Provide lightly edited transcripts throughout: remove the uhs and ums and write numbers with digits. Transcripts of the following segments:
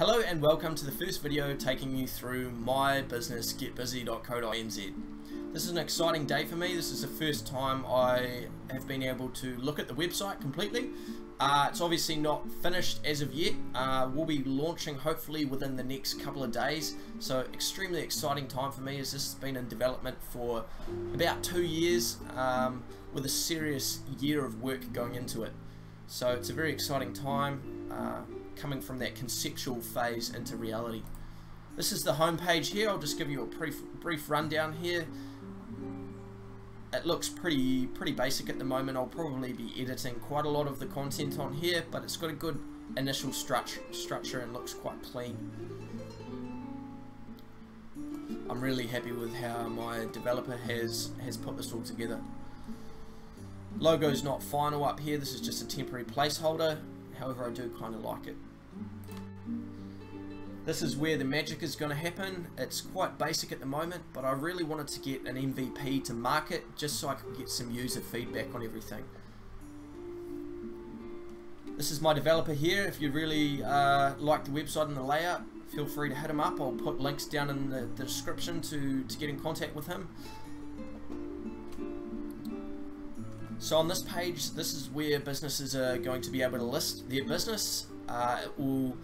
Hello and welcome to the first video taking you through my business getbizzy.co.nz. This is an exciting day for me. This is the first time I have been able to look at the website completely. It's obviously not finished as of yet. We'll be launching hopefully within the next couple of days. So extremely exciting time for me, as this has been in development for about 2 years with a serious year of work going into it. So it's a very exciting time coming from that conceptual phase into reality. This is the home page here. I'll just give you a brief rundown here. It looks pretty basic at the moment. I'll probably be editing quite a lot of the content on here, but it's got a good initial structure and looks quite clean. I'm really happy with how my developer has put this all together. Logo's not final up here. This is just a temporary placeholder. However, I do kind of like it. This is where the magic is going to happen. It's quite basic at the moment, but I really wanted to get an MVP to market just so I could get some user feedback on everything. This is my developer here. If you really like the website and the layout, feel free to hit him up. I'll put links down in the description to get in contact with him. So on this page, this is where businesses are going to be able to list their business. It will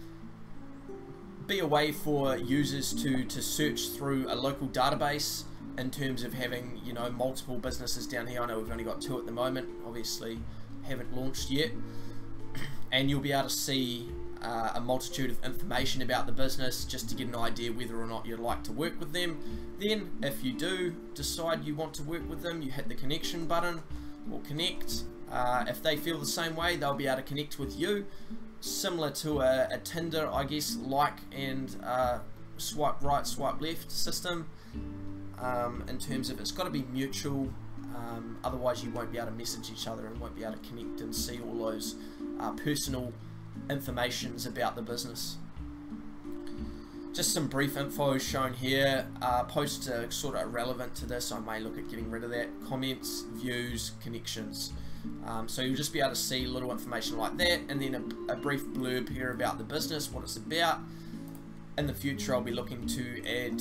be a way for users to search through a local database in terms of having, you know, multiple businesses down here. I know we've only got 2 at the moment, obviously haven't launched yet, and you'll be able to see a multitude of information about the business just to get an idea whether or not you'd like to work with them. Then if you do decide you want to work with them, you hit the connection button or connect. If they feel the same way, they'll be able to connect with you. Similar to a Tinder, I guess, like and swipe right, swipe left system, in terms of it's got to be mutual, otherwise you won't be able to message each other and won't be able to connect and see all those personal informations about the business. Just some brief info shown here. Posts are sort of irrelevant to this. I may look at getting rid of that. Comments, views, connections. So you'll just be able to see little information like that, and then a brief blurb here about the business, what it's about. In the future, I'll be looking to add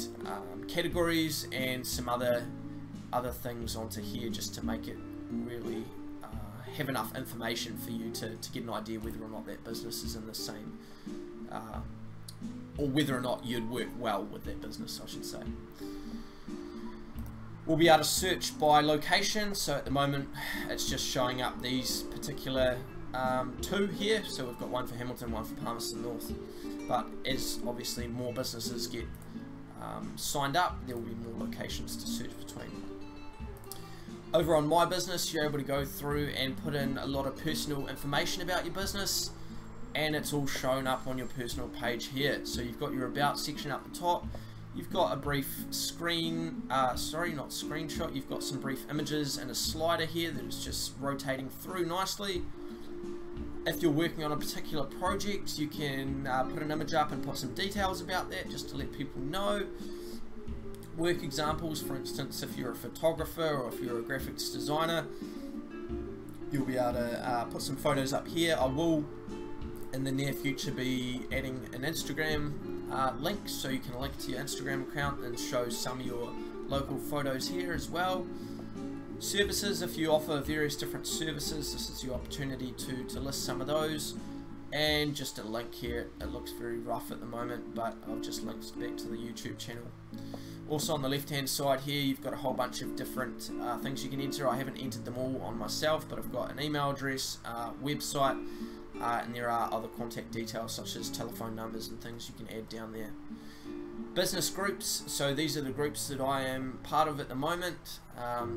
categories and some other things onto here just to make it really have enough information for you to get an idea whether or not that business is in the same, or whether or not you'd work well with that business, I should say. We'll be able to search by location, so at the moment it's just showing up these particular 2 here. So we've got one for Hamilton, one for Palmerston North, but as obviously more businesses get signed up, there will be more locations to search between. Over on my business, you're able to go through and put in a lot of personal information about your business, and it's all shown up on your personal page here. So you've got your about section up the top. You've got a brief screenshot, you've got some brief images and a slider here that is just rotating through nicely. If you're working on a particular project, you can put an image up and put some details about that just to let people know. Work examples, for instance, if you're a photographer or if you're a graphics designer, you'll be able to put some photos up here. I will in the near future be adding an Instagram link, so you can link to your Instagram account and show some of your local photos here as well. Services, if you offer various different services, this is your opportunity to list some of those. And just a link here. It looks very rough at the moment, but I've just linked back to the YouTube channel. Also on the left hand side here, you've got a whole bunch of different things you can enter. I haven't entered them all on myself, but I've got an email address, website, and there are other contact details such as telephone numbers and things you can add down there. Business groups, so these are the groups that I am part of at the moment.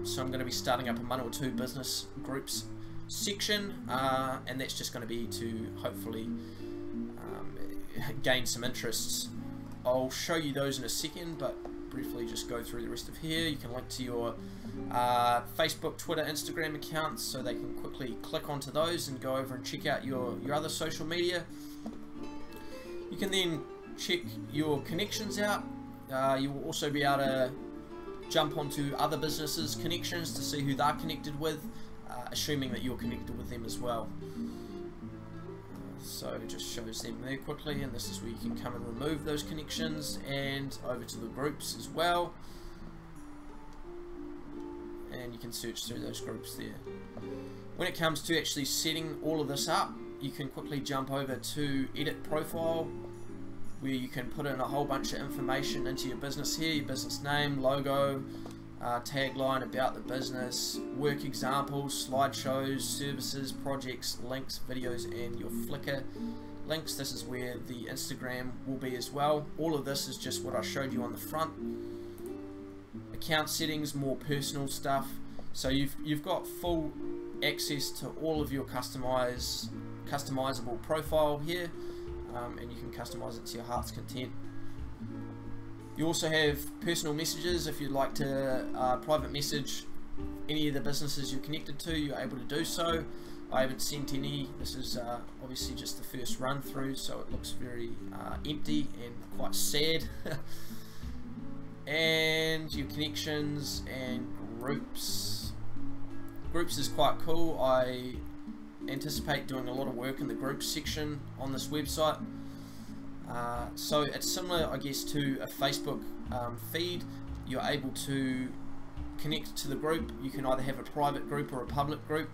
So I'm going to be starting up a 1 or 2 business groups section, and that's just going to be to hopefully gain some interests. I'll show you those in a second, but briefly just go through the rest of here. You can link to your Facebook, Twitter, Instagram accounts, so they can quickly click onto those and go over and check out your other social media. You can then check your connections out. You will also be able to jump onto other businesses' connections to see who they're connected with, assuming that you're connected with them as well. So it just shows them there quickly, and this is where you can come and remove those connections, and over to the groups as well. And you can search through those groups there. When it comes to actually setting all of this up, you can quickly jump over to edit profile, where you can put in a whole bunch of information into your business here, your business name, logo, tagline, about the business, work examples, slideshows, services, projects, links, videos, and your Flickr links. This is where the Instagram will be as well. All of this is just what I showed you on the front. Account settings, more personal stuff. So you've got full access to all of your customizable profile here, and you can customize it to your heart's content. You also have personal messages. If you'd like to private message any of the businesses you're connected to, you're able to do so. I haven't sent any. This is obviously just the first run through, so it looks very empty and quite sad. And your connections and groups. Groups is quite cool. I anticipate doing a lot of work in the groups section on this website. So it's similar, I guess, to a Facebook feed. You're able to connect to the group. You can either have a private group or a public group.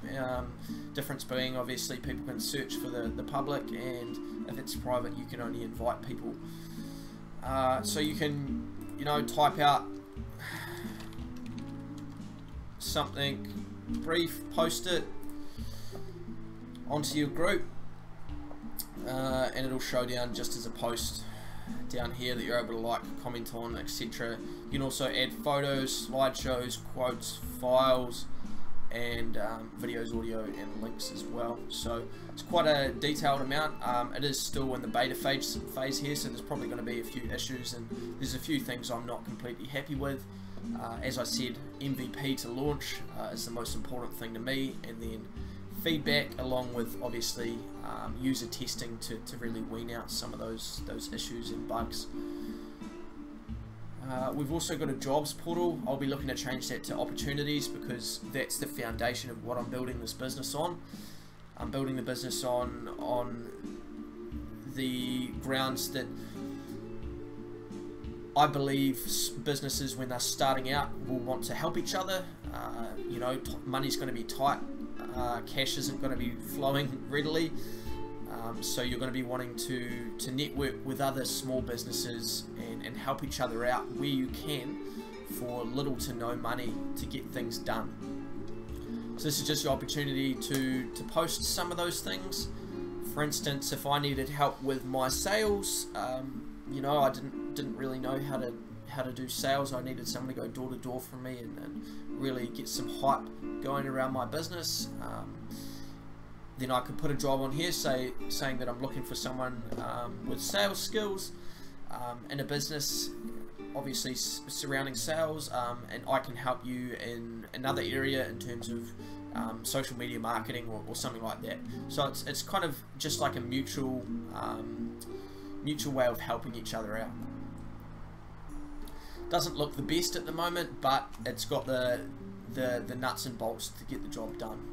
Difference being, obviously, people can search for the public, and if it's private, you can only invite people. So you can, you know, type out something brief, post it onto your group, and it'll show down just as a post down here that you're able to like, comment on, etc. You can also add photos, slideshows, quotes, files, and videos, audio, and links as well. So it's quite a detailed amount. It is still in the beta phase here, so there's probably going to be a few issues, and there's a few things I'm not completely happy with. As I said, MVP to launch is the most important thing to me, and then feedback along with obviously user testing to really wean out some of those issues and bugs. We've also got a jobs portal. I'll be looking to change that to opportunities, because that's the foundation of what I'm building this business on. I'm building the business on the grounds that I believe businesses, when they're starting out, will want to help each other. You know, money's going to be tight. Cash isn't going to be flowing readily. So you're going to be wanting to network with other small businesses and help each other out where you can for little to no money to get things done. So this is just your opportunity to post some of those things. For instance, if I needed help with my sales, you know, I didn't really know how to do sales. I needed someone to go door to door for me and really get some hype going around my business. Then I could put a job on here saying that I'm looking for someone with sales skills in a business, obviously surrounding sales, and I can help you in another area in terms of social media marketing or something like that. So it's kind of just like a mutual way of helping each other out. Doesn't look the best at the moment, but it's got the nuts and bolts to get the job done.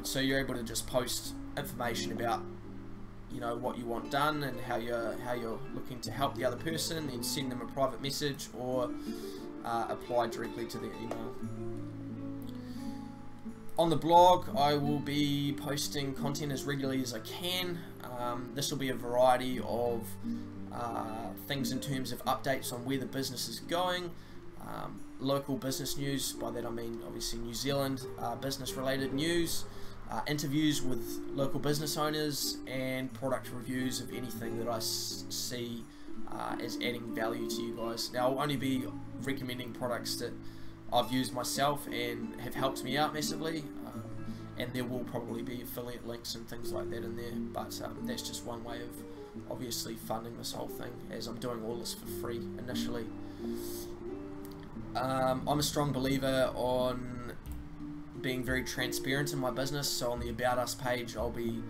So you're able to just post information about, you know, what you want done and how you're looking to help the other person, then send them a private message or apply directly to their email. On the blog, I will be posting content as regularly as I can. This will be a variety of things in terms of updates on where the business is going, local business news. By that I mean obviously New Zealand business related news, interviews with local business owners, and product reviews of anything that I see as adding value to you guys. Now I'll only be recommending products that I've used myself and have helped me out massively, and there will probably be affiliate links and things like that in there, but that's just one way of obviously funding this whole thing, as I'm doing all this for free initially. I'm a strong believer on being very transparent in my business, so on the About Us page I'll be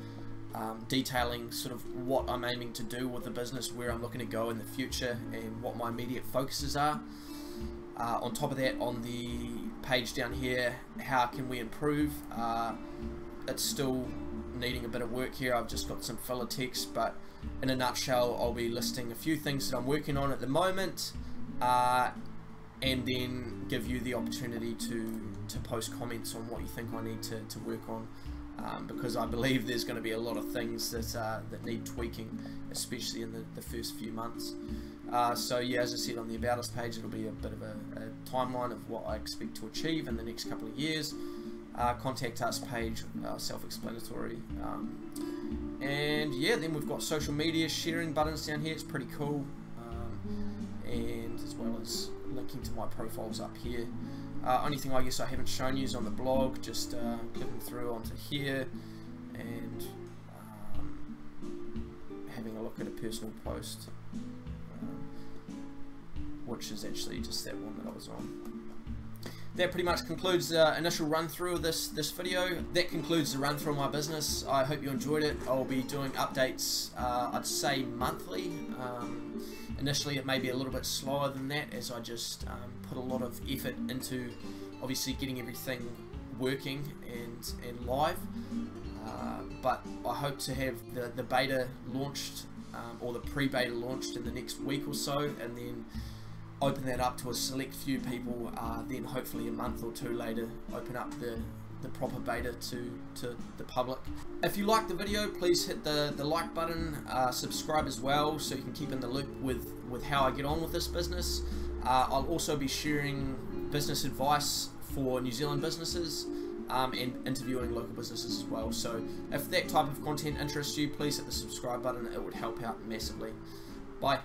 detailing sort of what I'm aiming to do with the business, where I'm looking to go in the future, and what my immediate focuses are. On top of that, on the page down here, how can we improve? It's still needing a bit of work here. I've just got some filler text, but in a nutshell, I'll be listing a few things that I'm working on at the moment, and then give you the opportunity to post comments on what you think I need to work on, because I believe there's going to be a lot of things that need tweaking, especially in the first few months. So yeah, as I said on the About Us page, it'll be a bit of a timeline of what I expect to achieve in the next couple of years. Contact us page, self-explanatory, and yeah, then we've got social media sharing buttons down here. It's pretty cool, and as well as linking to my profiles up here. Only thing I guess I haven't shown you is on the blog, just clicking through onto here and having a look at a personal post, which is actually just that one that I was on. That pretty much concludes the initial run through of this video. That concludes the run through of my business. I hope you enjoyed it. I'll be doing updates, I'd say monthly. Initially it may be a little bit slower than that, as I just put a lot of effort into obviously getting everything working and live, but I hope to have the beta launched, or the pre-beta launched in the next week or so, and then open that up to a select few people, then hopefully a month or two later open up the proper beta to the public. If you like the video, please hit the like button, subscribe as well, so you can keep in the loop with how I get on with this business. I'll also be sharing business advice for New Zealand businesses, and interviewing local businesses as well. So if that type of content interests you, please hit the subscribe button. It would help out massively. Bye.